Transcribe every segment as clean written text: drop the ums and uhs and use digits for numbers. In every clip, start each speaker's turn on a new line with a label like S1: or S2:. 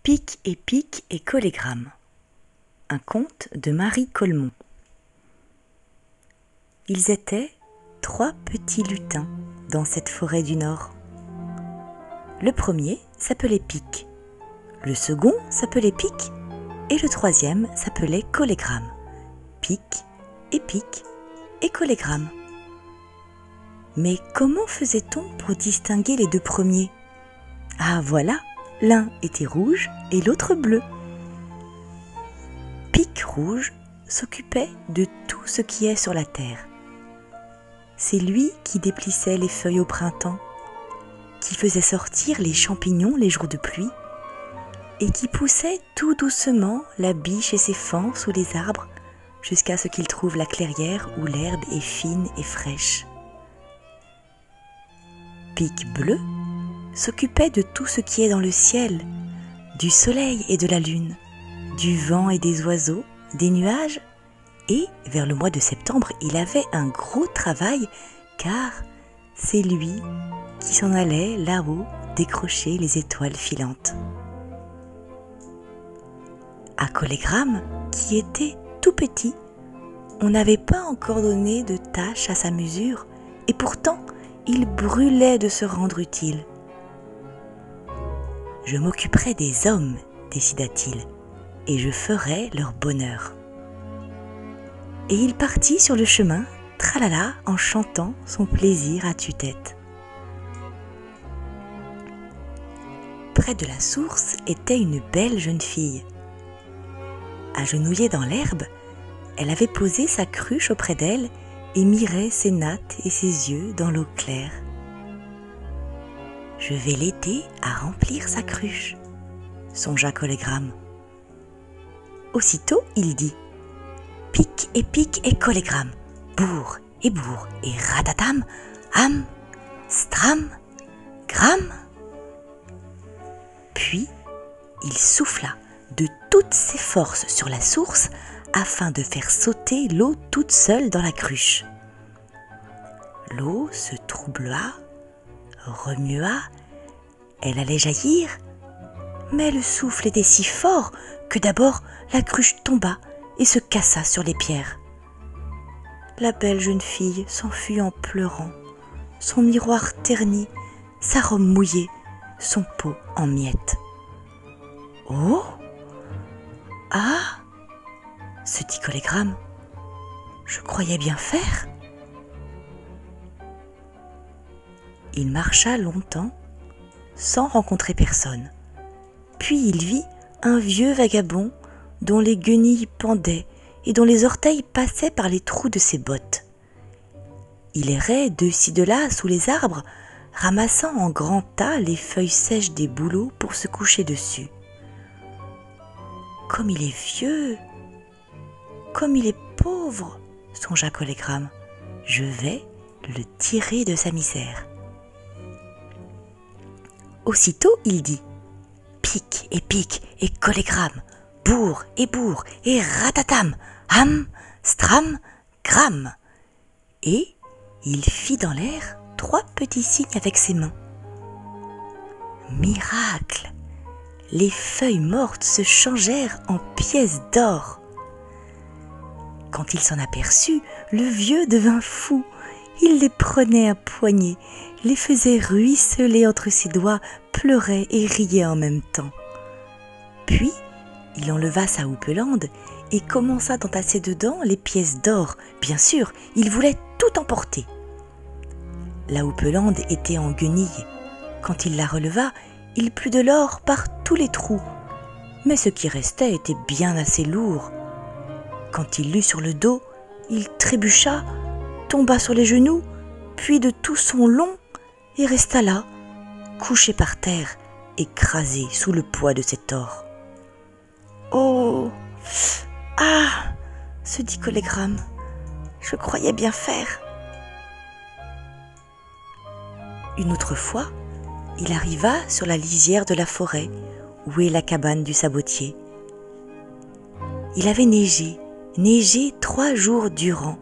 S1: Pic et pic et collégramme. Un conte de Marie Colmont. Ils étaient 3 petits lutins dans cette forêt du Nord. Le premier s'appelait Pic, le second s'appelait Pic et le troisième s'appelait Collégramme. Pic et collégramme. Mais comment faisait-on pour distinguer les 2 premiers ? Ah voilà, l'un était rouge et l'autre bleu. Pic rouge s'occupait de tout ce qui est sur la terre. C'est lui qui déplissait les feuilles au printemps, qui faisait sortir les champignons les jours de pluie et qui poussait tout doucement la biche et ses faons sous les arbres jusqu'à ce qu'il trouve la clairière où l'herbe est fine et fraîche. Pic bleu s'occupait de tout ce qui est dans le ciel, du soleil et de la lune, du vent et des oiseaux, des nuages, et vers le mois de septembre, il avait un gros travail car c'est lui qui s'en allait là-haut décrocher les étoiles filantes. À Collégramme, qui était tout petit, on n'avait pas encore donné de tâche à sa mesure et pourtant il brûlait de se rendre utile. « Je m'occuperai des hommes, décida-t-il, et je ferai leur bonheur. » Et il partit sur le chemin, tralala, en chantant son plaisir à tue-tête. Près de la source était une belle jeune fille. Agenouillée dans l'herbe, elle avait posé sa cruche auprès d'elle et mirait ses nattes et ses yeux dans l'eau claire. « Je vais l'aider à remplir sa cruche, » songea Collégramme. Aussitôt, il dit « Pic et collégramme, bourre et ratatam, ham, stram, gram. » Puis, il souffla de toutes ses forces sur la source afin de faire sauter l'eau toute seule dans la cruche. L'eau se troubla, remua, elle allait jaillir, mais le souffle était si fort que d'abord la cruche tomba et se cassa sur les pierres. La belle jeune fille s'enfuit en pleurant, son miroir terni, sa robe mouillée, son pot en miettes. « Oh ! Ah !» se dit Collégramme, « je croyais bien faire. » Il marcha longtemps sans rencontrer personne. Puis il vit un vieux vagabond dont les guenilles pendaient et dont les orteils passaient par les trous de ses bottes. Il errait de-ci de-là sous les arbres, ramassant en grands tas les feuilles sèches des bouleaux pour se coucher dessus. « Comme il est vieux, comme il est pauvre, » songea Collégramme, « je vais le tirer de sa misère. » Aussitôt, il dit « Pic et collégramme, bourre et ratatam, ham, stram, gram. » Et il fit dans l'air 3 petits signes avec ses mains. Miracle! Les feuilles mortes se changèrent en pièces d'or. Quand il s'en aperçut, le vieux devint fou. Il les prenait à poignées, les faisait ruisseler entre ses doigts, pleurait et riait en même temps. Puis, il enleva sa houppelande et commença d'entasser dedans les pièces d'or. Bien sûr, il voulait tout emporter. La houppelande était en guenilles. Quand il la releva, il plut de l'or par tous les trous. Mais ce qui restait était bien assez lourd. Quand il l'eut sur le dos, il trébucha, tomba sur les genoux, puis de tout son long, et resta là, couché par terre, écrasé sous le poids de cet or. « Oh ! Ah !» se dit Collégramme, « je croyais bien faire. » Une autre fois, il arriva sur la lisière de la forêt, où est la cabane du sabotier. Il avait neigé 3 jours durant.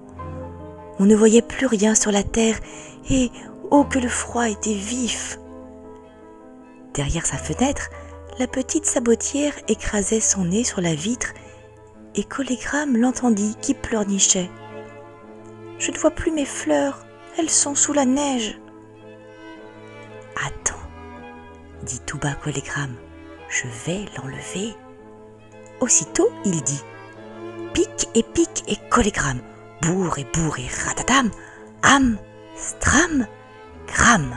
S1: On ne voyait plus rien sur la terre et oh que le froid était vif. Derrière sa fenêtre, la petite sabotière écrasait son nez sur la vitre et Collégramme l'entendit qui pleurnichait. « Je ne vois plus mes fleurs, elles sont sous la neige. »« Attends, dit tout bas Collégramme, je vais l'enlever. » Aussitôt, il dit « Pique et Collégramme, bourre et ratatam, am, stram, gram »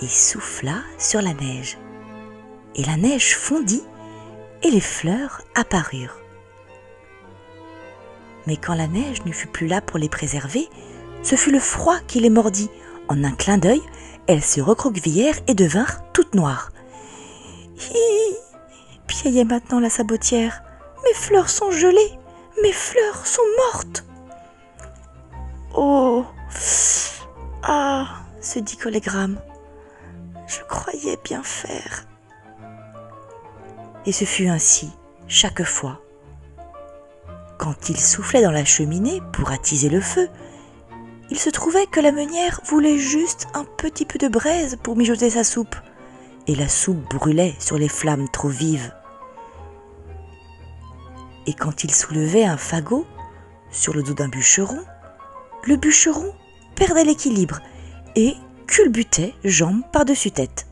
S1: et souffla sur la neige. Et la neige fondit et les fleurs apparurent. Mais quand la neige ne fut plus là pour les préserver, ce fut le froid qui les mordit. En un clin d'œil, elles se recroquevillèrent et devinrent toutes noires. « Hi !» piaillait maintenant la sabotière. « Mes fleurs sont gelées, mes fleurs sont mortes !»« Oh ! Ah !» se dit Collégramme. « Je croyais bien faire. » Et ce fut ainsi, chaque fois. Quand il soufflait dans la cheminée pour attiser le feu, il se trouvait que la meunière voulait juste un petit peu de braise pour mijoter sa soupe, et la soupe brûlait sur les flammes trop vives. Et quand il soulevait un fagot sur le dos d'un bûcheron, le bûcheron perdait l'équilibre et culbutait jambe par-dessus tête.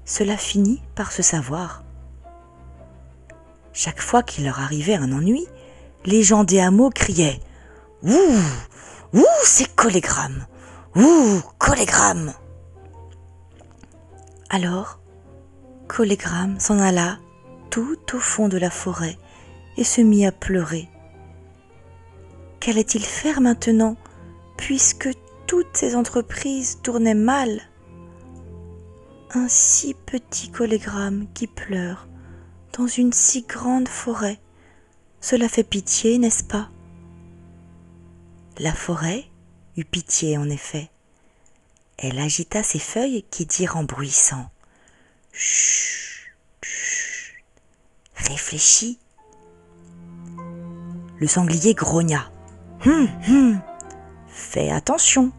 S1: Cela finit par se savoir. Chaque fois qu'il leur arrivait un ennui, les gens des hameaux criaient « Ouh, ouh, c'est Collégramme, ouh, Collégramme !» Alors, Collégramme s'en alla tout au fond de la forêt et se mit à pleurer. Qu'allait-il faire maintenant, puisque toutes ses entreprises tournaient mal ? Un si petit Collégramme qui pleure dans une si grande forêt, cela fait pitié, n'est-ce pas ? La forêt eut pitié en effet. Elle agita ses feuilles qui dirent en bruissant « Chut, chut, réfléchis !» Le sanglier grogna « Fais attention !»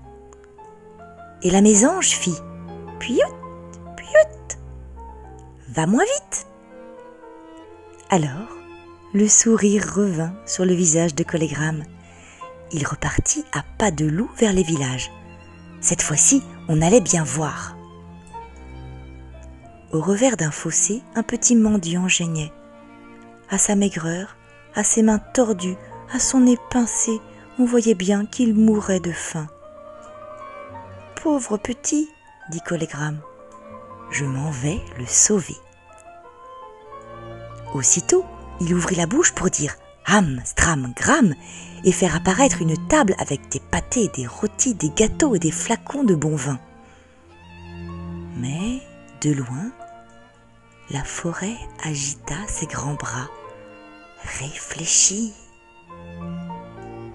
S1: Et la mésange fit « Piout, piout, va moins vite !» Alors, le sourire revint sur le visage de Collégramme. Il repartit à pas de loup vers les villages. Cette fois-ci, on allait bien voir. Au revers d'un fossé, un petit mendiant geignait. À sa maigreur, à ses mains tordues, à son nez pincé, on voyait bien qu'il mourait de faim. « Pauvre petit !» dit Collégramme. « Je m'en vais le sauver. » Aussitôt, il ouvrit la bouche pour dire « Ham, stram, gram » et faire apparaître une table avec des pâtés, des rôtis, des gâteaux et des flacons de bon vin. Mais, de loin, la forêt agita ses grands bras, réfléchit.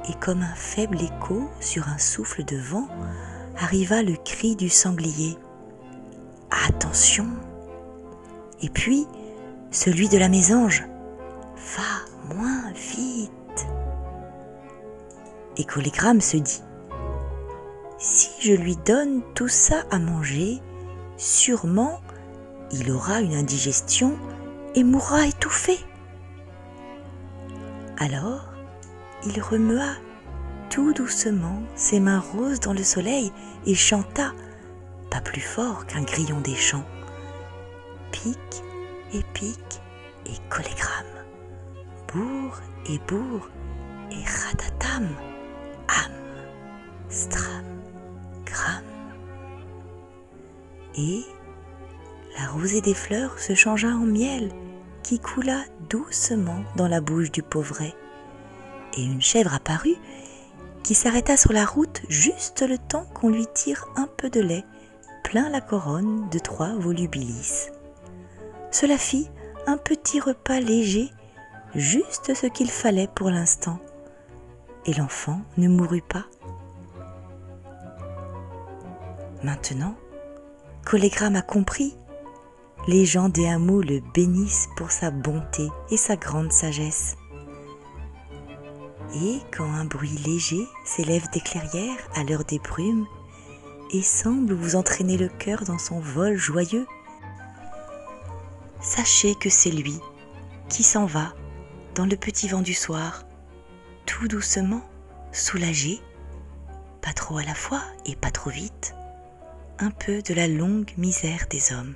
S1: Et comme un faible écho sur un souffle de vent, arriva le cri du sanglier. « Attention !» Et puis, celui de la mésange. « Va moins vite !» Et Collégramme se dit « Si je lui donne tout ça à manger, sûrement il aura une indigestion et mourra étouffé. » Alors, il remua tout doucement ses mains roses dans le soleil et chanta, pas plus fort qu'un grillon des champs. Pique et Collégramme, bourre et ratatam, am, stram, gram. Et la rosée des fleurs se changea en miel qui coula doucement dans la bouche du pauvret. Et une chèvre apparut qui s'arrêta sur la route juste le temps qu'on lui tire un peu de lait plein la couronne de 3 volubilis. Cela fit un petit repas léger, juste ce qu'il fallait pour l'instant, et l'enfant ne mourut pas. Maintenant, Collégramme a compris. Les gens des hameaux le bénissent pour sa bonté et sa grande sagesse. Et quand un bruit léger s'élève des clairières à l'heure des brumes et semble vous entraîner le cœur dans son vol joyeux, sachez que c'est lui qui s'en va dans le petit vent du soir, tout doucement, soulagé, pas trop à la fois et pas trop vite, un peu de la longue misère des hommes.